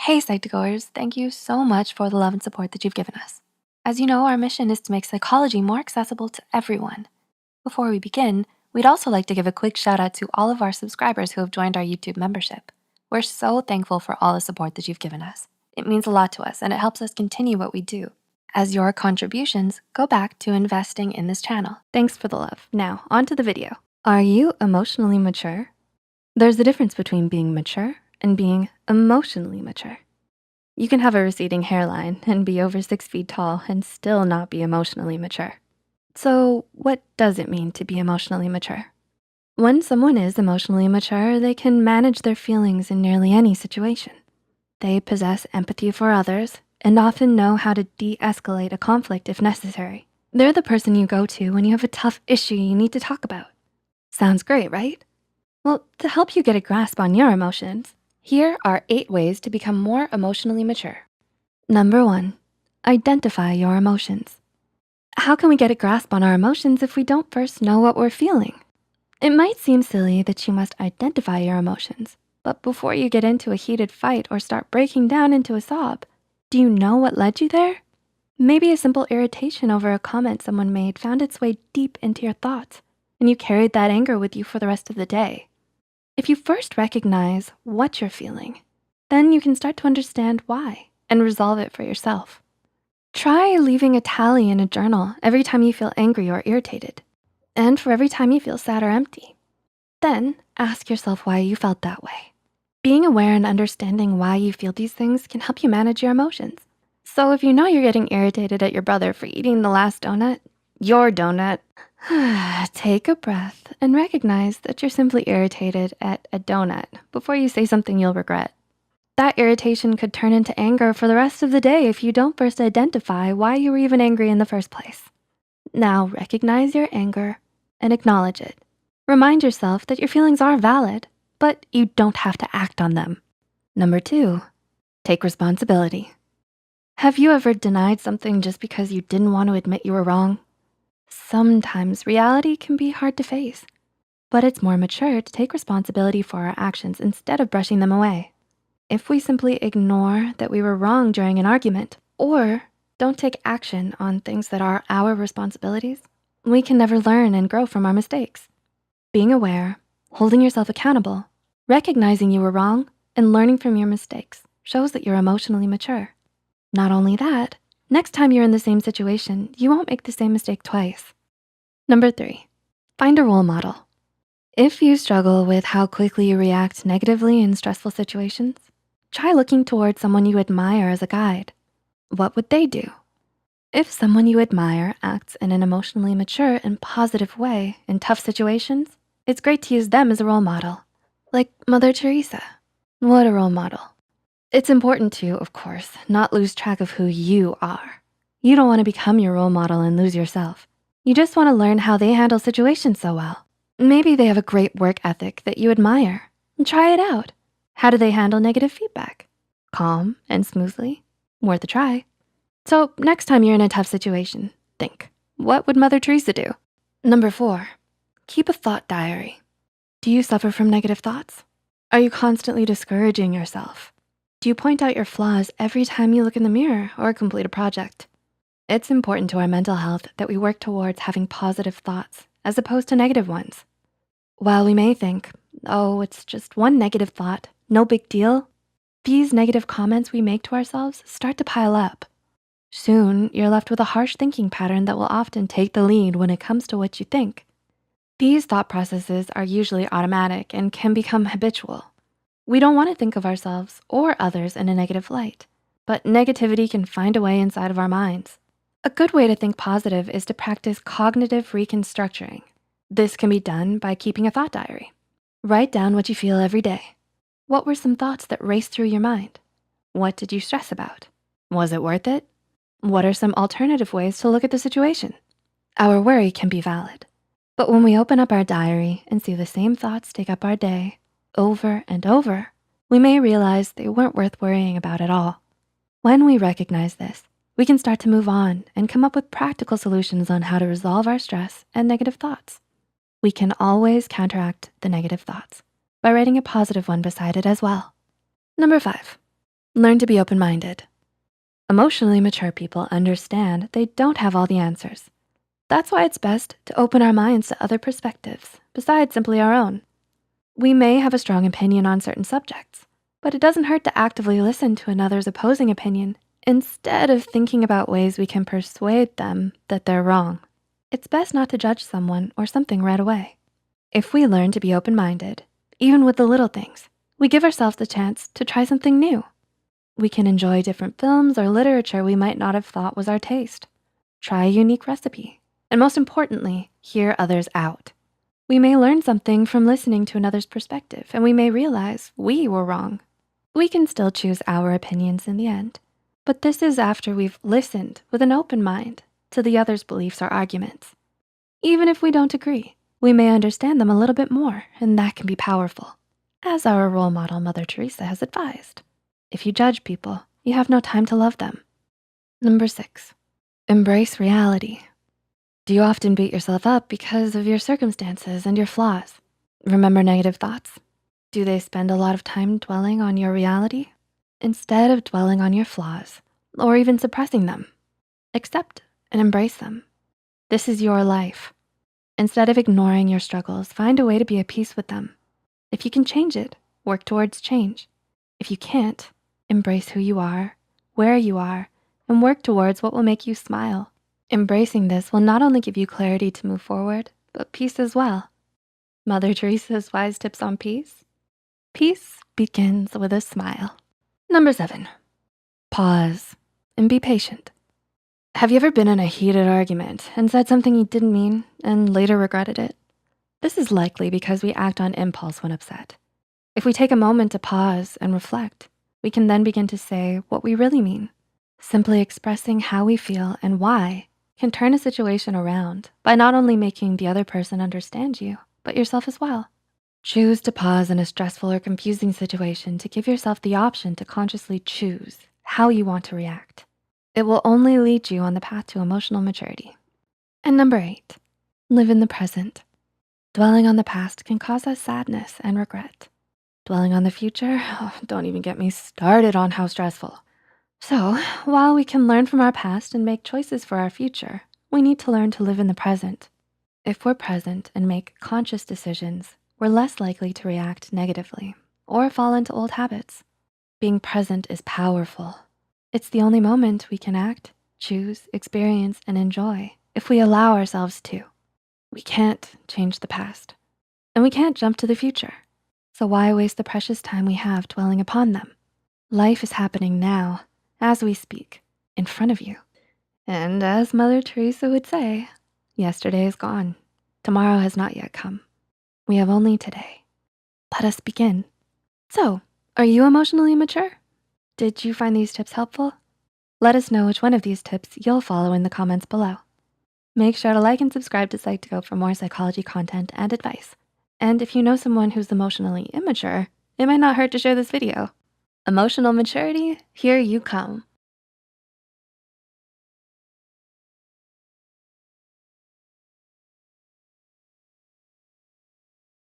Hey Psych2Goers, thank you so much for the love and support that you've given us. As you know, our mission is to make psychology more accessible to everyone. Before we begin, we'd also like to give a quick shout out to all of our subscribers who have joined our YouTube membership. We're so thankful for all the support that you've given us. It means a lot to us and it helps us continue what we do. As your contributions go back to investing in this channel. Thanks for the love. Now, on to the video. Are you emotionally mature? There's a difference between being mature and being emotionally mature. You can have a receding hairline and be over 6 feet tall and still not be emotionally mature. So what does it mean to be emotionally mature? When someone is emotionally mature, they can manage their feelings in nearly any situation. They possess empathy for others and often know how to de-escalate a conflict if necessary. They're the person you go to when you have a tough issue you need to talk about. Sounds great, right? Well, to help you get a grasp on your emotions, here are 8 ways to become more emotionally mature. Number 1, identify your emotions. How can we get a grasp on our emotions if we don't first know what we're feeling? It might seem silly that you must identify your emotions, but before you get into a heated fight or start breaking down into a sob, do you know what led you there? Maybe a simple irritation over a comment someone made found its way deep into your thoughts, and you carried that anger with you for the rest of the day. If you first recognize what you're feeling, then you can start to understand why and resolve it for yourself. Try leaving a tally in a journal every time you feel angry or irritated, and for every time you feel sad or empty. Then ask yourself why you felt that way. Being aware and understanding why you feel these things can help you manage your emotions. So if you know you're getting irritated at your brother for eating the last donut, your donut, take a breath and recognize that you're simply irritated at a donut before you say something you'll regret. That irritation could turn into anger for the rest of the day if you don't first identify why you were even angry in the first place. Now recognize your anger and acknowledge it. Remind yourself that your feelings are valid, but you don't have to act on them. Number 2, take responsibility. Have you ever denied something just because you didn't want to admit you were wrong? Sometimes reality can be hard to face, but it's more mature to take responsibility for our actions instead of brushing them away. If we simply ignore that we were wrong during an argument or don't take action on things that are our responsibilities, we can never learn and grow from our mistakes. Being aware, holding yourself accountable, recognizing you were wrong, and learning from your mistakes shows that you're emotionally mature. Not only that, next time you're in the same situation, you won't make the same mistake twice. Number 3, find a role model. If you struggle with how quickly you react negatively in stressful situations, try looking towards someone you admire as a guide. What would they do? If someone you admire acts in an emotionally mature and positive way in tough situations, it's great to use them as a role model. Like Mother Teresa. What a role model. It's important to, of course, not lose track of who you are. You don't wanna become your role model and lose yourself. You just wanna learn how they handle situations so well. Maybe they have a great work ethic that you admire. Try it out. How do they handle negative feedback? Calm and smoothly? Worth a try. So next time you're in a tough situation, think, what would Mother Teresa do? Number 4, keep a thought diary. Do you suffer from negative thoughts? Are you constantly discouraging yourself? Do you point out your flaws every time you look in the mirror or complete a project? It's important to our mental health that we work towards having positive thoughts as opposed to negative ones. While we may think, oh, it's just one negative thought, no big deal, these negative comments we make to ourselves start to pile up. Soon, you're left with a harsh thinking pattern that will often take the lead when it comes to what you think. These thought processes are usually automatic and can become habitual. We don't wanna think of ourselves or others in a negative light, but negativity can find a way inside of our minds. A good way to think positive is to practice cognitive reconstructuring. This can be done by keeping a thought diary. Write down what you feel every day. What were some thoughts that raced through your mind? What did you stress about? Was it worth it? What are some alternative ways to look at the situation? Our worry can be valid, but when we open up our diary and see the same thoughts take up our day over and over, we may realize they weren't worth worrying about at all. When we recognize this, we can start to move on and come up with practical solutions on how to resolve our stress and negative thoughts. We can always counteract the negative thoughts by writing a positive one beside it as well. Number 5, Learn to be open-minded. Emotionally mature people understand they don't have all the answers. That's why it's best to open our minds to other perspectives besides simply our own. We may have a strong opinion on certain subjects, but it doesn't hurt to actively listen to another's opposing opinion instead of thinking about ways we can persuade them that they're wrong. It's best not to judge someone or something right away. If we learn to be open-minded, even with the little things, we give ourselves the chance to try something new. We can enjoy different films or literature we might not have thought was our taste, try a unique recipe, and most importantly, hear others out. We may learn something from listening to another's perspective, and we may realize we were wrong. We can still choose our opinions in the end, but this is after we've listened with an open mind to the other's beliefs or arguments. Even if we don't agree, we may understand them a little bit more, and that can be powerful. As our role model, Mother Teresa, has advised, if you judge people, you have no time to love them. Number 6, embrace reality. Do you often beat yourself up because of your circumstances and your flaws? Remember negative thoughts? Do they spend a lot of time dwelling on your reality instead of dwelling on your flaws or even suppressing them? Accept and embrace them. This is your life. Instead of ignoring your struggles, find a way to be at peace with them. If you can change it, work towards change. If you can't, embrace who you are, where you are, and work towards what will make you smile. Embracing this will not only give you clarity to move forward, but peace as well. Mother Teresa's wise tips on peace? Peace begins with a smile. Number 7, pause and be patient. Have you ever been in a heated argument and said something you didn't mean and later regretted it? This is likely because we act on impulse when upset. If we take a moment to pause and reflect, we can then begin to say what we really mean. Simply expressing how we feel and why can turn a situation around by not only making the other person understand you, but yourself as well. Choose to pause in a stressful or confusing situation to give yourself the option to consciously choose how you want to react. It will only lead you on the path to emotional maturity. And number 8, live in the present. Dwelling on the past can cause us sadness and regret. Dwelling on the future, don't even get me started on how stressful. So, while we can learn from our past and make choices for our future, we need to learn to live in the present. If we're present and make conscious decisions, we're less likely to react negatively or fall into old habits. Being present is powerful. It's the only moment we can act, choose, experience, and enjoy if we allow ourselves to. We can't change the past, and we can't jump to the future. So why waste the precious time we have dwelling upon them? Life is happening now, as we speak, in front of you. And as Mother Teresa would say, yesterday is gone. Tomorrow has not yet come. We have only today. Let us begin. So, are you emotionally mature? Did you find these tips helpful? Let us know which one of these tips you'll follow in the comments below. Make sure to like and subscribe to Psych2Go for more psychology content and advice. And if you know someone who's emotionally immature, it might not hurt to share this video. Emotional maturity, here you come.